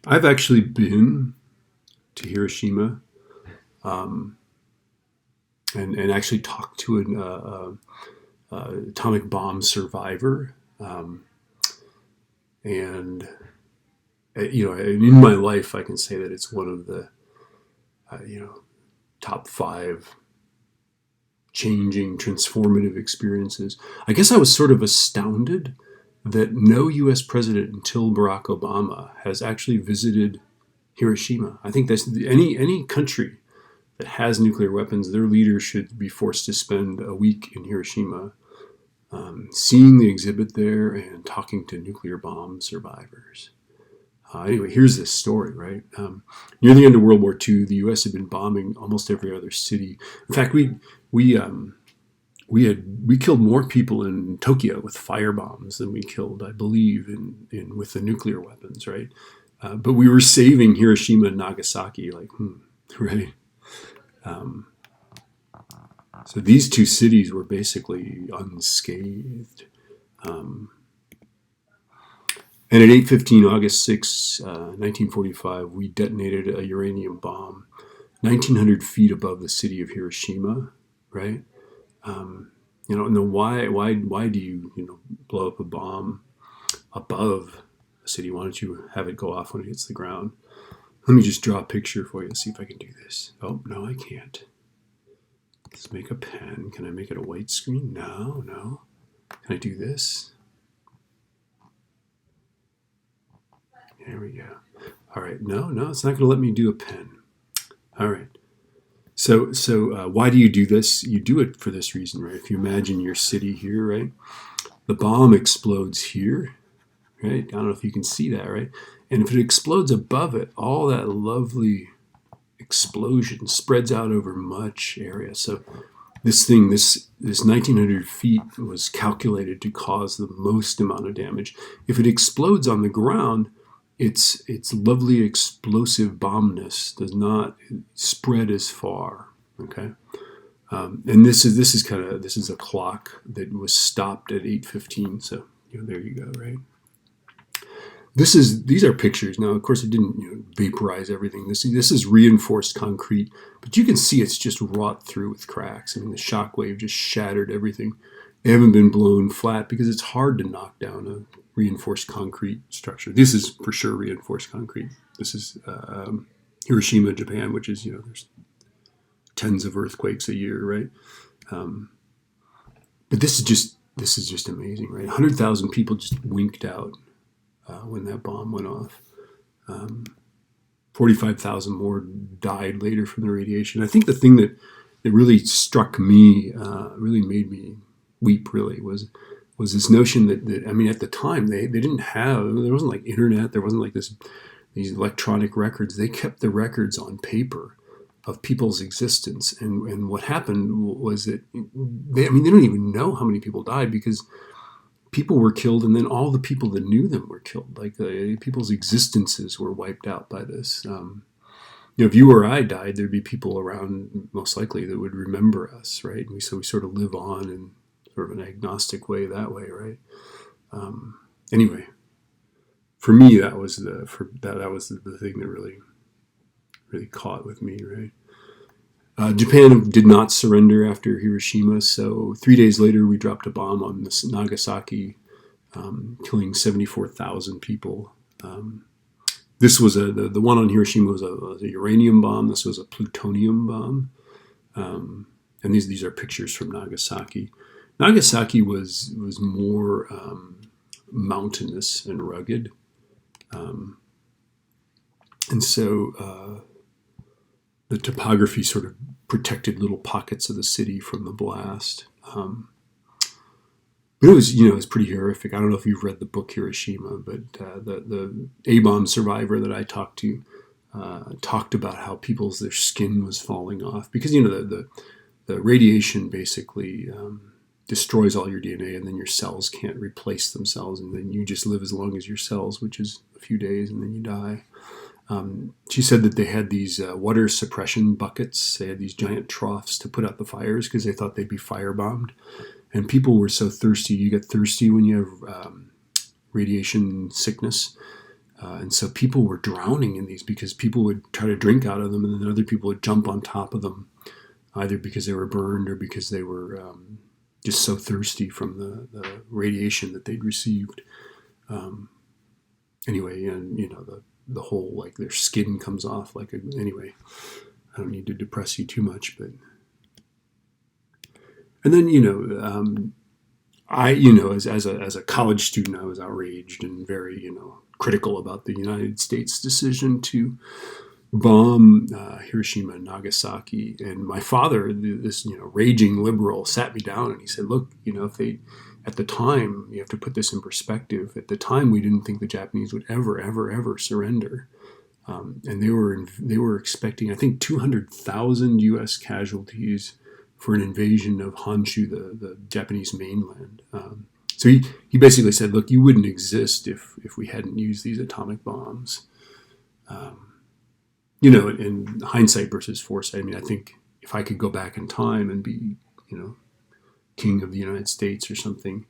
I've actually been to Hiroshima, um, and actually talked to an atomic bomb survivor. And in my life, I can say that it's one of the top five changing, transformative experiences. I guess I was sort of astounded that no U.S. president until Barack Obama has actually visited Hiroshima. I think that's any country that has nuclear weapons, their leaders should be forced to spend a week in Hiroshima, seeing the exhibit there and talking to nuclear bomb survivors. Anyway, here's this story, right? Near the end of World War II, the U.S. had been bombing almost every other city. In fact, we killed more people in Tokyo with fire bombs than we killed, I believe, in with the nuclear weapons, right? But we were saving Hiroshima and Nagasaki, right? Um, so these two cities were basically unscathed. Um, and at 8:15, August 6, 1945, we detonated a uranium bomb 1,900 feet above the city of Hiroshima, right? And why do you blow up a bomb above a city? Why don't you have it go off when it hits the ground? Let me just draw a picture for you and see if I can do this. Oh, no, I can't. Let's make a pen. Can I make it a white screen? No. Can I do this? There we go. All right. No, it's not going to let me do a pen. All right. So why do you do this? You do it for this reason, right? If you imagine your city here, right? The bomb explodes here, right? I don't know if you can see that, right? And if it explodes above it, all that lovely explosion spreads out over much area. So this 1,900 feet was calculated to cause the most amount of damage. If it explodes on the ground, its lovely explosive bombness does not spread as far. Okay, and this is a clock that was stopped at 8:15. So there you go, right? These are pictures. Now, of course, it didn't vaporize everything. This is reinforced concrete, but you can see it's just wrought through with cracks. I mean, the shock wave just shattered everything. They haven't been blown flat because it's hard to knock down a reinforced concrete structure. This is for sure reinforced concrete. This is Hiroshima, Japan, which is there's tens of earthquakes a year, right? But this is just amazing, right? 100,000 people just winked out when that bomb went off. 45,000 more died later from the radiation. I think the thing that really struck me, really made me weep, really, was this notion that I mean, at the time they didn't have, there wasn't like internet, there wasn't like these electronic records. They kept the records on paper of people's existence, and what happened was that they don't even know how many people died because people were killed, and then all the people that knew them were killed. Like people's existences were wiped out by this. If you or I died, there'd be people around, most likely, that would remember us, right? So we sort of live on in sort of an agnostic way that way, right? Anyway, for me, that was the thing that really caught with me, right? Japan did not surrender after Hiroshima, so 3 days later we dropped a bomb on Nagasaki, killing 74,000 people. This was the one on Hiroshima was a uranium bomb. This was a plutonium bomb, and these are pictures from Nagasaki. Nagasaki was more mountainous and rugged, and so the topography sort of protected little pockets of the city from the blast. But it was pretty horrific. I don't know if you've read the book Hiroshima, but the A-bomb survivor that I talked to talked about how their skin was falling off because the radiation basically destroys all your DNA, and then your cells can't replace themselves, and then you just live as long as your cells, which is a few days, and then you die. She said that they had these water suppression buckets. They had these giant troughs to put out the fires because they thought they'd be firebombed. And people were so thirsty. You get thirsty when you have radiation sickness. And so people were drowning in these because people would try to drink out of them, and then other people would jump on top of them, either because they were burned or because they were just so thirsty from the radiation that they'd received. Anyway, and the whole, like, their skin comes off anyway. I don't need to depress you too much, but and then I as a college student, I was outraged and very critical about the United States decision to bomb Hiroshima and Nagasaki. And my father, this raging liberal, sat me down and he said, "Look, if they at the time, you have to put this in perspective. At the time, we didn't think the Japanese would ever surrender." And they were expecting, I think, 200,000 U.S. casualties for an invasion of Honshu, the Japanese mainland. So he basically said, "Look, you wouldn't exist if we hadn't used these atomic bombs." In hindsight versus foresight, I mean, I think if I could go back in time and be, king of the United States or something,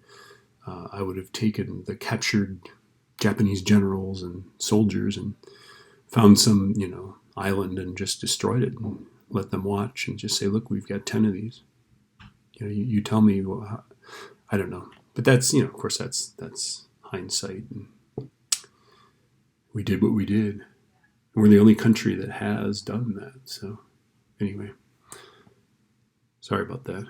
I would have taken the captured Japanese generals and soldiers and found some, island and just destroyed it and let them watch and just say, "Look, we've got 10 of these. You tell me." I don't know. But that's, of course, that's hindsight. And we did what we did. We're the only country that has done that. So anyway, sorry about that.